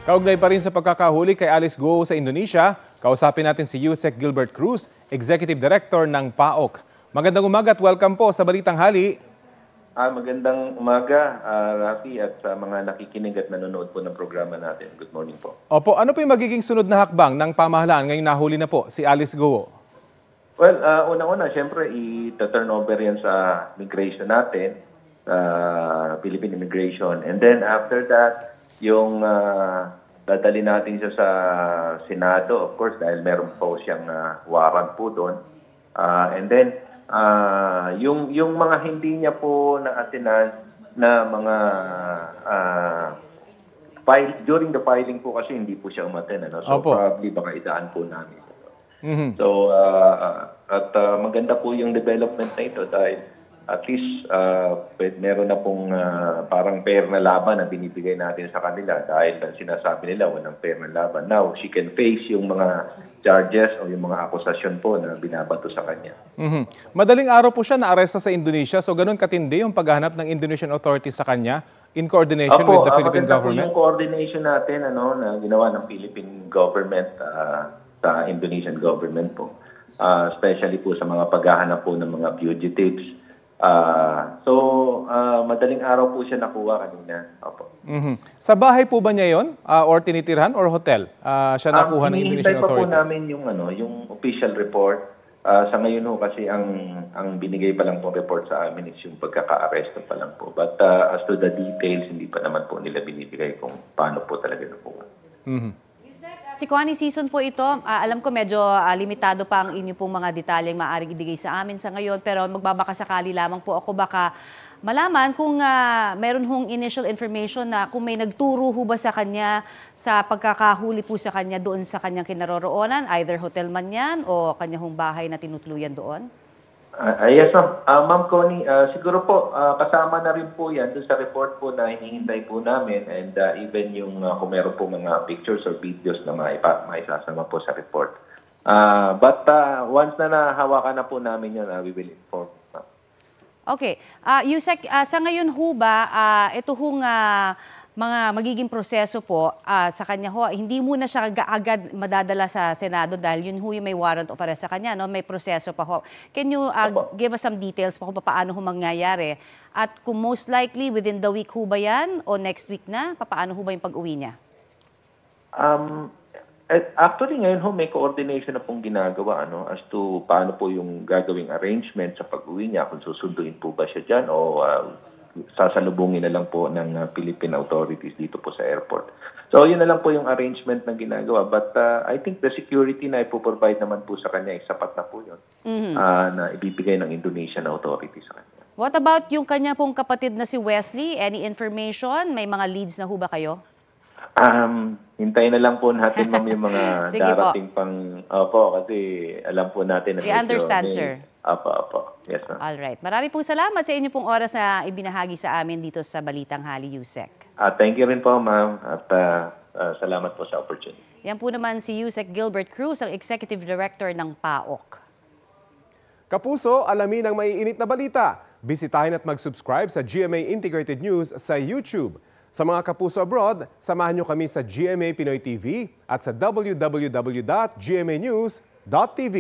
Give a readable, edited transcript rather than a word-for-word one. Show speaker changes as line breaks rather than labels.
Kaugnay pa rin sa pagkakahuli kay Alice Guo sa Indonesia, kausapin natin si Yusek Gilbert Cruz, Executive Director ng PAOK. Magandang umaga at welcome po sa Balitang Hali.
Magandang umaga, Rafi, at sa mga nakikinig at nanonood po ng programa natin. Good morning po.
Opo, ano po yung magiging sunod na hakbang ng pamahalaan ngayong nahuli na po si Alice Guo?
Well, unang-una, siyempre, i-turn over yan sa migration natin, Philippine Immigration. And then after that, yung dadali natin siya sa Senado, of course, dahil meron po siyang warrant po doon. And then, yung mga hindi niya po na-attend na mga during the filing po kasi hindi po siya umattend. Ano? So
Opo.
probably baka idaan po namin.
Mhm.
So, maganda po yung development na ito dahil at least meron na pong parang fair na laban na binibigay natin sa kanila dahil sinasabi nila walang fair na laban. Now, she can face yung mga charges o yung mga akusasyon po na binabato sa kanya.
Mhm. Madaling araw po siya na-aresto sa Indonesia, so ganun katindi yung paghahanap ng Indonesian authorities sa kanya in coordination with the Philippine government?
Maganda po yung coordination natin na ginawa ng Philippine government sa Indonesian government po. Especially po sa mga paghahanap po ng mga fugitives. Madaling araw po siya nakuha kanina. Opo.
Mhm. Sa bahay po ba niya yon or tinitirhan or hotel? Siya nakuha ng Indonesian
pa po
authorities?
namin yung official report. Sa ngayon ho kasi ang binigay pa lang po report sa amin is yung pagkaka-aresto pa lang po. But as to the details, hindi pa naman po nila binibigay kung paano po talaga nakuha.
Mhm.
Si Connie, season po ito. Alam ko medyo limitado pa ang inyo pong mga detalyeng maaaring ibigay sa amin sa ngayon. Pero magbabakasakali lamang po ako baka malaman kung meron hong initial information na kung may nagturo ho ba sa kanya sa pagkakahuli po sa kanya doon sa kanyang kinaroroonan, either hotel man yan o kanya hong bahay na tinutuluyan doon?
Yes, ma'am. Ma'am Connie, siguro po kasama na rin po yan doon sa report po na hinihintay po namin and even yung kung meron po mga pictures or videos na maisasama po sa report. But once na nahawakan na po namin yan, we will inform.
Okay. Yusek, sa ngayon ho ba, ito hong mga magiging proseso po sa kanya ho, hindi muna siya agad madadala sa Senado dahil yun ho yung may warrant of arrest sa kanya, no? May proseso pa ho. Can you give us some details pa kung paano ho mangyayari? At kung most likely within the week ho ba yan o next week na, paano ho ba yung pag-uwi niya?
Actually, ngayon ho, may coordination na pong ginagawa as to paano po yung gagawing arrangement sa pag-uwi niya, kung susunduin po ba siya dyan o sasalubungin na lang po ng Philippine authorities dito po sa airport. So, yun na lang po yung arrangement na ginagawa. But I think the security na ipoprovide naman po sa kanya, sapat na po yun na ibibigay ng Indonesian authorities sa kanya.
What about yung kanya pong kapatid na si Wesley? Any information? May mga leads na ho ba kayo?
Hintayin na lang po natin yung mga
Sige
darating pang... Opo, kasi alam po natin na...
We understand, sir.
Opo. Yes, ma'am.
Alright. Marami pong salamat sa inyo pong oras na ibinahagi sa amin dito sa Balitang Hali, Yusek.
Thank you rin po, ma'am. At salamat po sa opportunity.
Yan po naman si Yusek Gilbert Cruz, ang Executive Director ng PAOK.
Kapuso, alamin ang maiinit na balita. Bisitahin at mag-subscribe sa GMA Integrated News sa YouTube. Sa mga kapuso abroad, samahan nyo kami sa GMA Pinoy TV at sa www.gmanews.tv.